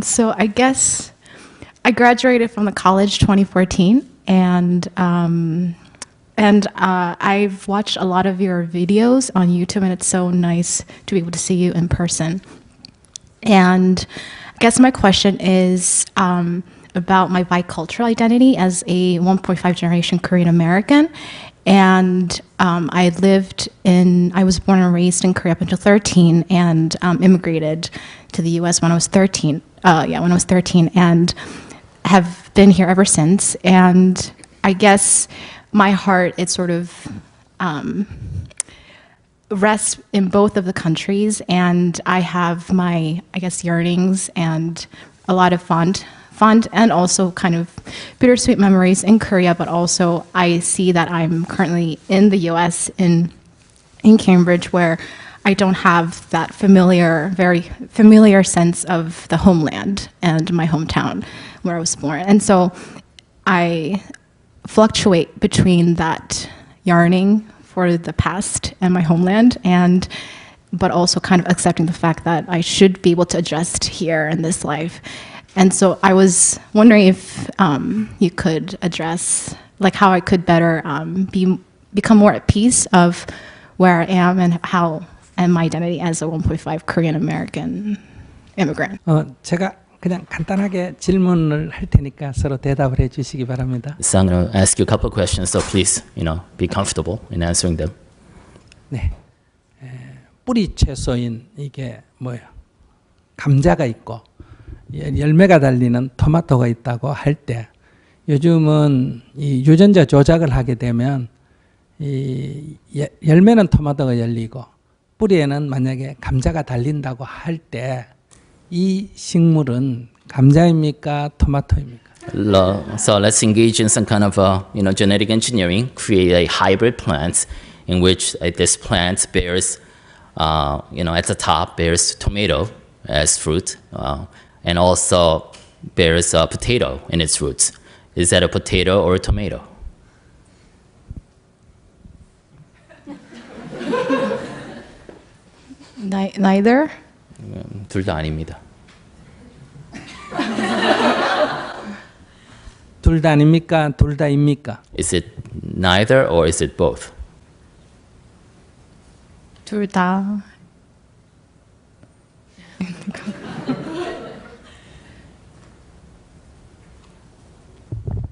So I guess I graduated from the college 2014, and I've watched a lot of your videos on YouTube, and it's so nice to be able to see you in person. And I guess my question is about my bicultural identity as a 1.5 generation Korean American. And I was born and raised in Korea up until 13, and immigrated to the U.S. when I was 13. When I was 13, and have been here ever since. And I guess my heart, it sort of rests in both of the countries, and I have my, I guess, yearnings and a lot of fond and also kind of bittersweet memories in Korea, but also I see that I'm currently in the US, in Cambridge, where I don't have that very familiar sense of the homeland and my hometown where I was born. And so I fluctuate between that yearning for the past and my homeland, but also kind of accepting the fact that I should be able to adjust here in this life. And so I was wondering if you could address like how I could better become more at peace of where I am and my identity as a 1.5 Korean American immigrant. 제가 그냥 간단하게 질문을 할 테니까 서로 대답을 해 주시기 바랍니다. So I'm going to ask you a couple of questions, so please, be comfortable in answering them. 네, 뿌리 채소인 이게 뭐예요? 감자가 있고 열매가 달리는 토마토가 있다고 할 때 요즘은 이 유전자 조작을 하게 되면 이 열매는 토마토가 열리고 뿌리에는 만약에 감자가 달린다고 할 때 이 식물은 감자입니까 토마토입니까? So let's engage in some kind of genetic engineering, create a hybrid plant in which this plant bears, at the top bears tomato as fruit, and also bears a potato in its roots. Is that a potato or a tomato? Neither. 둘 다 아닙니다. 둘 다 아닙니까? 둘 다입니까? Is it neither or is it both? 둘 다.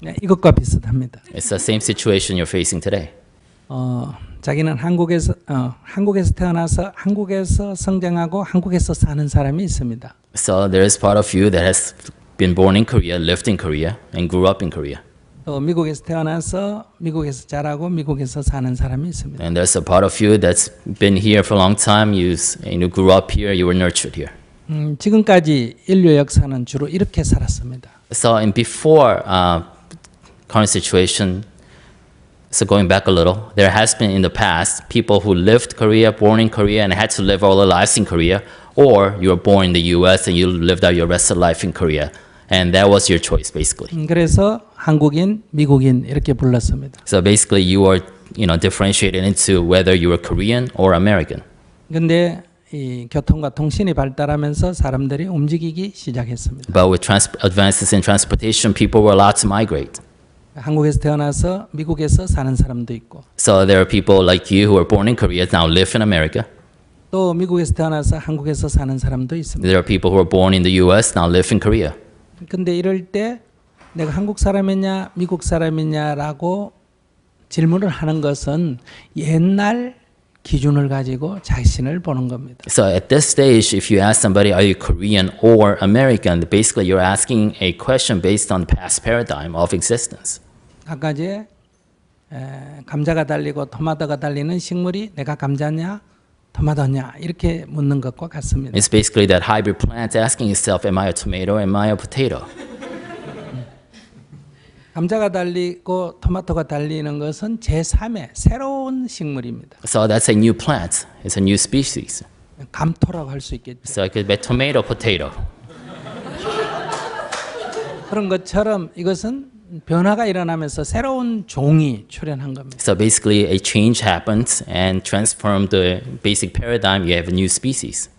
네, 이것과 비슷합니다. It's the same situation you're facing today. 자기는 한국에서 태어나서 한국에서 성장하고 한국에서 사는 사람이 있습니다. So there is part of you that has been born in Korea, lived in Korea, and grew up in Korea. 또 미국에서 태어나서 미국에서 자라고 미국에서 사는 사람이 있습니다. And there's a part of you that's been here for a long time. You grew up here. You were nurtured here. 지금까지 인류 역사는 주로 이렇게 살았습니다. So in before current situation, so going back a little, there has been in the past people who lived Korea, born in Korea, and had to live all their lives in Korea, or you were born in the U.S. and you lived out your rest of life in Korea, and that was your choice basically. 그래서 한국인, 미국인 이렇게 불렀습니다. So basically, you were differentiated into whether you were Korean or American. 근데 이 교통과 통신이 발달하면서 사람들이 움직이기 시작했습니다. But with advances in transportation, people were allowed to migrate. 한국에서 태어나서 미국에서 사는 사람도 있고. So there are people like you who were born in Korea now live in America. 또 미국에서 태어나서 한국에서 사는 사람도 있습니다. There are people who are born in the U.S. now live in Korea. 근데 이럴 때 내가 한국 사람이냐 미국 사람이냐라고 질문을 하는 것은 옛날 기준을 가지고 자신을 보는 겁니다. So at this stage, if you ask somebody, are you Korean or American, basically you're asking a question based on the past paradigm of existence. 아까 이제 감자가 달리고 토마토가 달리는 식물이 내가 감자냐 토마토냐 이렇게 묻는 것과 같습니다. It's basically that hybrid plant asking itself, am I a tomato, am I a potato? 감자가 달리고 토마토가 달리는 것은 제3의 새로운 식물입니다. So that's a new plant. It's a new species. 감토라고 할 수 있겠죠. So it could be tomato, potato. 그런 것처럼 이것은 변화가 일어나면서 새로운 종이 출현한 겁니다. So basically a change happens and transform the basic paradigm. You have a new species.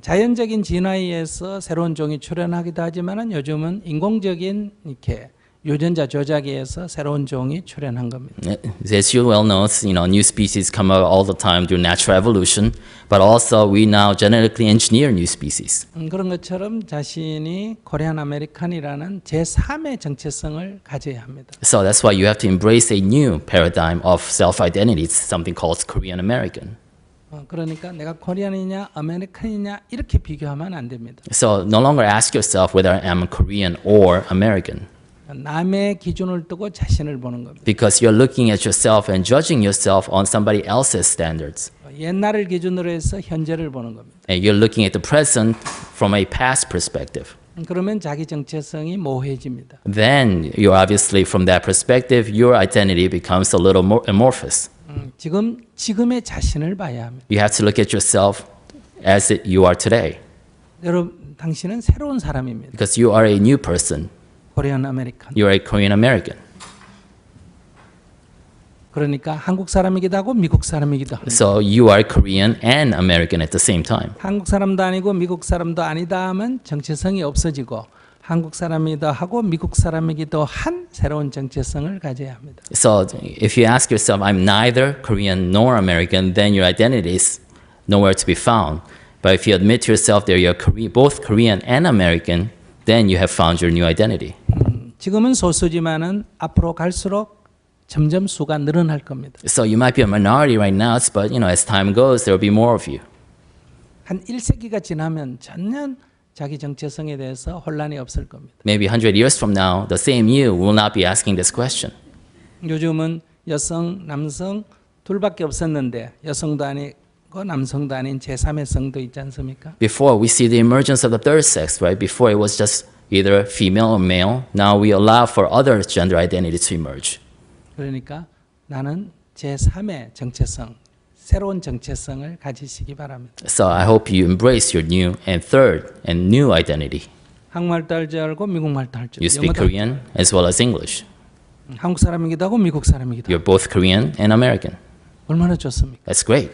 자연적인 진화에 의해서 새로운 종이 출현하기도 하지만은 요즘은 인공적인 이렇게 유전자 조작에 의해서 새로운 종이 출현한 겁니다. As you well know, new species come out all the time through natural evolution, but also we now genetically engineer new species. 그런 것처럼 자신이 코리안 아메리칸이라는 제3의 정체성을 가져야 합니다. So that's why you have to embrace a new paradigm of self-identity. It's something called Korean American. 그러니까 내가 코리안이냐 아메리칸이냐 이렇게 비교하면 안 됩니다. So no longer ask yourself whether I'm Korean or American, 남의 기준을 두고 자신을 보는 겁니다. because you're looking at yourself and judging yourself on somebody else's standards. 옛날을 기준으로 해서 현재를 보는 겁니다. And you're looking at the present from a past perspective. 그러면 자기 정체성이 모호해집니다. Then you're obviously from that perspective, your identity becomes a little more amorphous. 지금의 자신을 봐야 합니다. You have to look at yourself as you are today, 여러분, 당신은 새로운 사람입니다. because you are a new person. 코리안 아메리칸. You're a Korean American. 그러니까 한국 사람이기도 하고 미국 사람이기도 합니다. So you are Korean and American at the same time. 한국 사람도 아니고 미국 사람도 아니다 하면 정체성이 없어지고 한국 사람이기도 하고 미국 사람이기도 한 새로운 정체성을 가져야 합니다. So if you ask yourself, I'm neither Korean nor American, then your identity is nowhere to be found. But if you admit to yourself that you're both Korean and American, then you have found your new identity. 지금은 소수지만은 앞으로 갈수록 점점 수가 늘어날 겁니다. So you might be a minority right now, but as time goes, there will be more of you. 한 1세기가 지나면 전혀 자기 정체성에 대해서 혼란이 없을 겁니다. Maybe 100 years from now, the same you will not be asking this question. 요즘은 여성, 남성 둘밖에 없었는데 여성도 아니고 남성도 아닌 제3의 성도 있지 않습니까? Before, we see the emergence of the third sex, right? Before, it was just either female or male. Now we allow for other gender identity to emerge. 그러니까 나는 제3의 정체성, 새로운 정체성을 가지시기 바랍니다. So I hope you embrace your new and third and new identity. 한국말도 할 줄 알고 미국말도 할 줄 You speak Korean as well as English. 한국 사람이기도 하고 미국 사람이기도 하고 You're both Korean and American. 얼마나 좋습니까? That's great.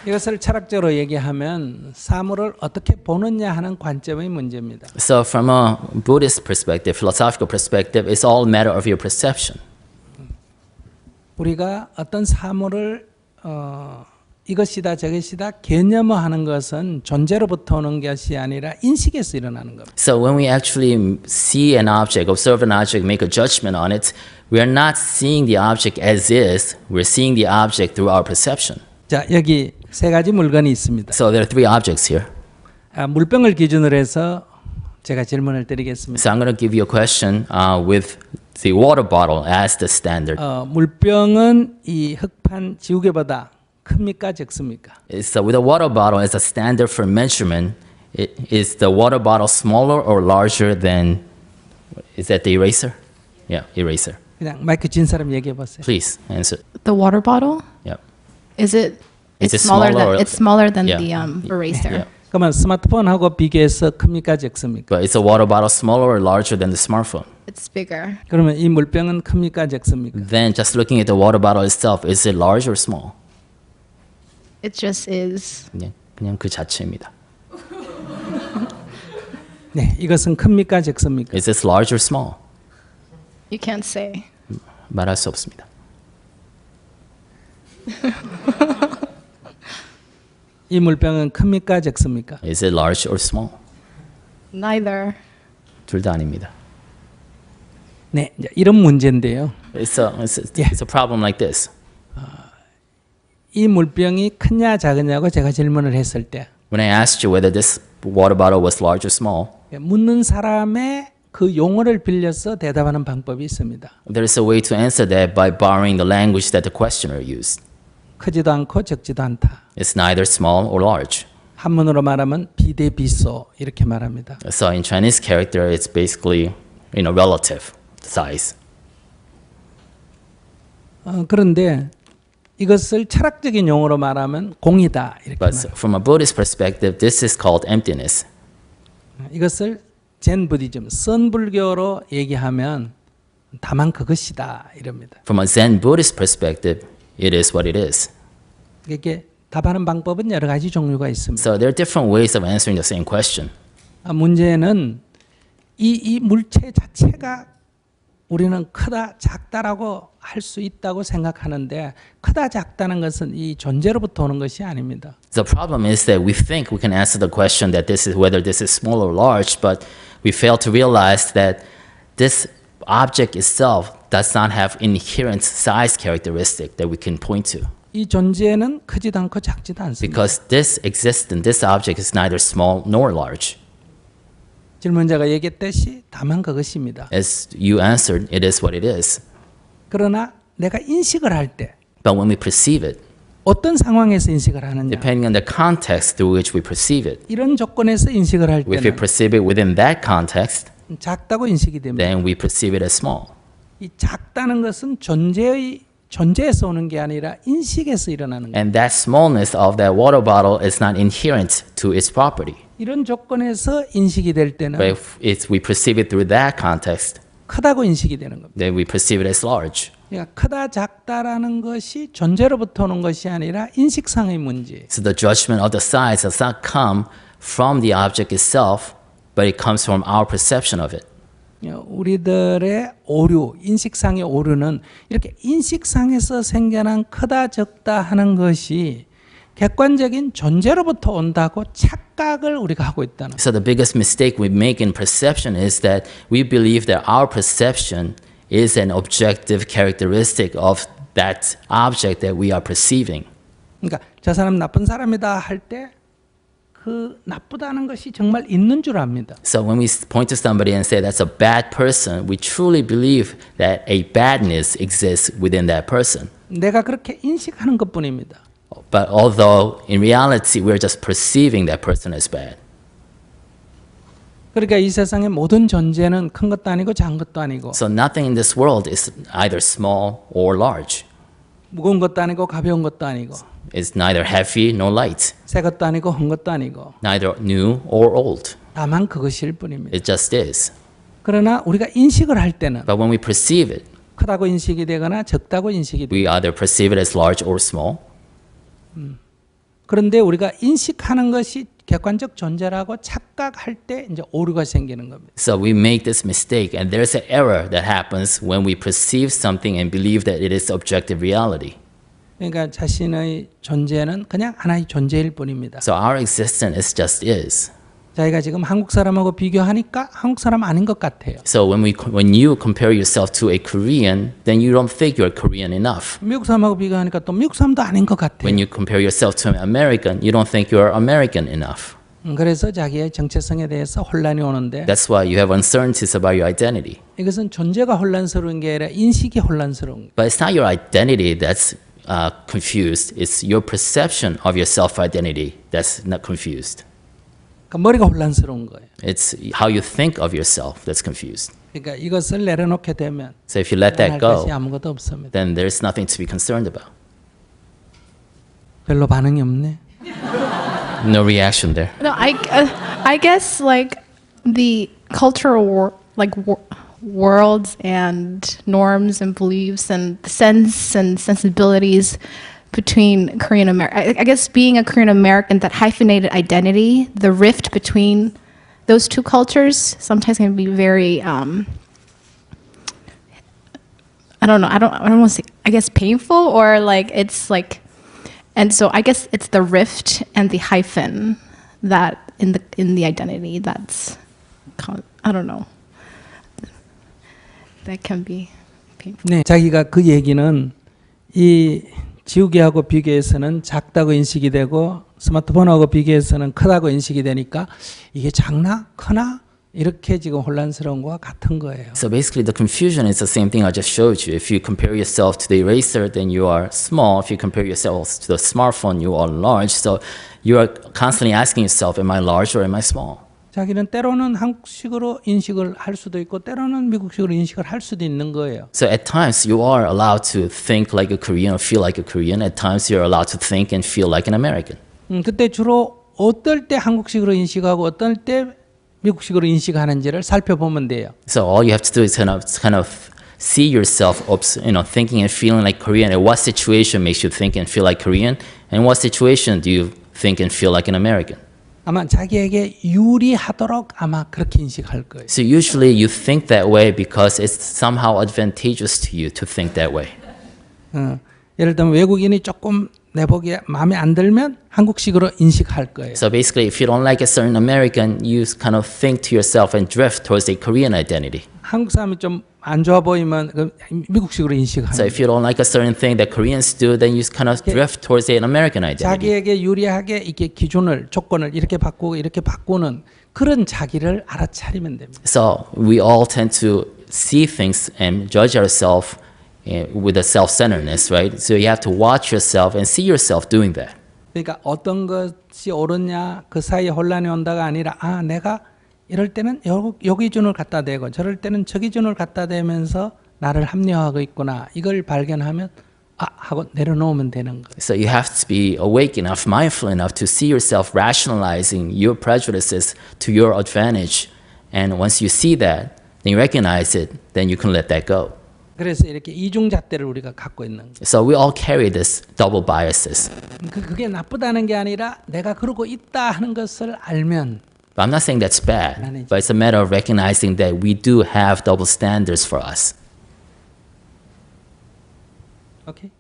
이것을 철학적으로 얘기하면 사물을 어떻게 보느냐 하는 관점의 문제입니다. So from a Buddhist perspective, philosophical perspective, it's all a matter of your perception. 우리가 어떤 사물을 이것이다 저것이다 개념화하는 것은 존재로부터 오는 것이 아니라 인식에서 일어나는 겁니다. So when we actually see an object, observe an object, make a judgment on it, we are not seeing the object as is, we're seeing the object through our perception. 자, 여기 세 가지 물건이 있습니다. So there are three objects here. 물병을 기준으로 해서 제가 질문을 드리겠습니다. So I'm going to give you a question with the water bottle as the standard. 물병은 이 흑판 지우개보다 큽니까 적습니까? So with a water bottle as a standard for measurement, is the water bottle smaller or larger than, is that the eraser? Yeah, eraser. 그냥 마이크 진 사람 얘기해 보세요. Please answer. The water bottle, Yep. is it? Is it smaller smaller than or- it's smaller than Yeah. the eraser. Yeah. 그러면 스마트폰하고 비교해서 큽니까 적습니까? But is the water bottle smaller or larger than the smartphone? It's bigger. 그러면 이 물병은 큽니까 적습니까? Then just looking at the water bottle itself, is it large or small? It just is. 그냥 그 자체입니다. 네, 이것은 큽니까 적습니까? Is this large or small? You can't say. 말할 수 없습니다. 이 물병은 큽니까 적습니까? Is it large or small? Neither. 둘 다 아닙니다. 네, 이제 이런 문제인데요. It's a problem like this. 이 물병이 크냐 작으냐고 제가 질문을 했을 때 When I asked you whether this water bottle was large or small, 묻는 사람의 그 용어를 빌려서 대답하는 방법이 있습니다. there is a way to answer that by borrowing the language that the questioner used. 크지도 않고 적지도 않다. It's neither small or large. 한문으로 말하면 비대비소 이렇게 말합니다. So in Chinese character, it's basically, relative size. 그런데 이것을 철학적인 용어로 말하면 공이다 이렇게 But 말합니다. from a Buddhist perspective, this is called emptiness. 이것을 젠 부디즘, 선 불교로 얘기하면 다만 그것이다 이럽니다. From a Zen Buddhist perspective, it is what it is. 이게 답하는 방법은 여러 가지 종류가 있습니다. So there are different ways of answering the same question. 문제는 이 물체 자체가 우리는 크다 작다라고 할 수 있다고 생각하는데 크다 작다는 것은 이 존재로부터 오는 것이 아닙니다. The problem is that we think we can answer the question that this is whether this is small or large, but we fail to realize that this object itself does not have inherent size characteristic that we can point to. 이 존재는 크지도 않고 작지도 않습니다. Because this existence, this object is neither small nor large. 질문자가 얘기했듯이 다만 그것입니다. As you answered, it is what it is. 그러나 내가 인식을 할 때 But when we perceive it, 어떤 상황에서 인식을 하느냐 depending on the context through which we perceive it, 이런 조건에서 인식을 할 if we 때는 perceive it within that context, 작다고 인식이 됩니다. then we perceive it as small. 이 작다는 것은 존재에서 오는 게 아니라 인식에서 일어나는 거예요. And that smallness of that water bottle is not inherent to its property. 이런 조건에서 인식이 될 때는 But if we perceive it through that context, 크다고 인식이 되는 겁니다. then we perceive it as large. 그러니까 크다 작다라는 것이 존재로부터 오는 것이 아니라 인식상의 문제. So the judgment of the size does not come from the object itself, but it comes from our perception of it. 우리들의 오류, 인식상의 오류는 이렇게 인식상에서 생겨난 크다 적다 하는 것이 객관적인 존재로부터 온다고 착각을 우리가 하고 있다는. So the biggest mistake we make in perception is that we believe that our perception is an objective characteristic of that object that we are perceiving. 그러니까 저 사람 나쁜 사람이다 할 때 그 나쁘다는 것이 정말 있는 줄 압니다. So when we point to somebody and say that's a bad person, we truly believe that a badness exists within that person. 내가 그렇게 인식하는 것뿐입니다. But although in reality we're just perceiving that person as bad. 그러니까 이 세상의 모든 존재는 큰 것도 아니고 작은 것도 아니고 So nothing in this world is either small or large. 무거운 것도 아니고 가벼운 것도 아니고 It's neither heavy nor light, 새 것도 아니고 한 것도 아니고 neither new or old. 다만 그것일 뿐입니다. It just is. 그러나 우리가 인식을 할 때는 But when we perceive it, 크다고 인식이 되거나 적다고 인식이 되고 we either perceive it as large or small. 그런데 우리가 인식하는 것이 객관적 존재라고 착각할 때 이제 오류가 생기는 겁니다. So we make this mistake, and there's an error that happens when we perceive something and believe that it is objective reality. 그러니까 자신의 존재는 그냥 하나의 존재일 뿐입니다. So our existence is just is. 자기가 지금 한국 사람하고 비교하니까 한국 사람 아닌 것 같아요. So when you compare yourself to a Korean, then you don't think you're Korean enough. 미국 사람하고 비교하니까 또 미국 사람도 아닌 것 같아요. When you compare yourself to an American, you don't think you're American enough. 그래서 자기의 정체성에 대해서 혼란이 오는데 That's why you have uncertainties about your identity. 이것은 존재가 혼란스러운 게 아니라 인식이 혼란스러운 거예요. But it's not your identity that's confused. It's your perception of your self-identity that's not confused. 그러니까 머리가 혼란스러운 거예요. It's how you think of yourself that's confused. 그러니까 이것을 내려놓게 되면 So if you let that 할 것이 go, 아무것도 없습니다. then there's nothing to be concerned about. 별로 반응이 없네. No reaction there. No, I guess like the cultural worlds and norms and beliefs and sense and sensibilities between Korean American. I guess being a Korean American, that hyphenated identity, the rift between those two cultures sometimes can be very. I don't know. I don't want to say. I guess painful or like it's like. And so I guess it's the rift and the hyphen that in the identity that's, I don't know. That can be painful. 네, 자기가 그 얘기는 이 지우개하고 비교해서는 작다고 인식이 되고 스마트폰하고 비교해서는 크다고 인식이 되니까 이게 작나 크나 이렇게 지금 혼란스러운 거와 같은 거예요. So basically, the confusion is the same thing I just showed you. If you compare yourself to the eraser, then you are small. If you compare yourself to the smartphone, you are large. So you are constantly asking yourself, am I large or am I small? 자기는 때로는 한국식으로 인식을 할 수도 있고 때로는 미국식으로 인식을 할 수도 있는 거예요. So at times, you are allowed to think like a Korean or feel like a Korean. At times, you're allowed to think and feel like an American. 그때 주로 어떨 때 한국식으로 인식하고 어떨 때 미국식으로 인식하는지를 살펴보면 돼요. So all you have to do is kind of see yourself, thinking and feeling like Korean. And what situation makes you think and feel like Korean? And what situation do you think and feel like an American? 아마 자기에게 유리하도록 아마 그렇게 인식할 거예요. So usually you think that way because it's somehow advantageous to you to think that way. 예를 들면 외국인이 조금 내 보기에 마음에 안 들면 한국식으로 인식할 거예요. So basically, if you don't like a certain American, you kind of think to yourself and drift towards a Korean identity. 한국 사람이 좀 안 좋아 보이면 미국식으로 인식하는 So if you don't like a certain thing that Koreans do, then you kind of drift towards an American identity. 자기에게 유리하게 이렇게 기준을 조건을 이렇게 바꾸고 이렇게 바꾸는 그런 자기를 알아차리면 됩니다. So we all tend to see things and judge ourselves with a self-centeredness, right? So you have to watch yourself and see yourself doing that. 그러니까 어떤 것이 옳으냐 그 사이에 혼란이 온다가 아니라 내가 이럴 때는 요 기준을 갖다 대고 저럴 때는 저 기준을 갖다 대면서 나를 합리화하고 있구나 이걸 발견하면 하고 내려놓으면 되는 거예요. So you have to be awake enough, mindful enough to see yourself rationalizing your prejudices to your advantage. And once you see that, then you recognize it, then you can let that go. 그래서 이렇게 이중잣대를 우리가 갖고 있는 거예요. So we all carry this double biases. 그게 나쁘다는 게 아니라 내가 그러고 있다 하는 것을 알면 But I'm not saying that's bad, but it's a matter of recognizing that we do have double standards for us. 오케이.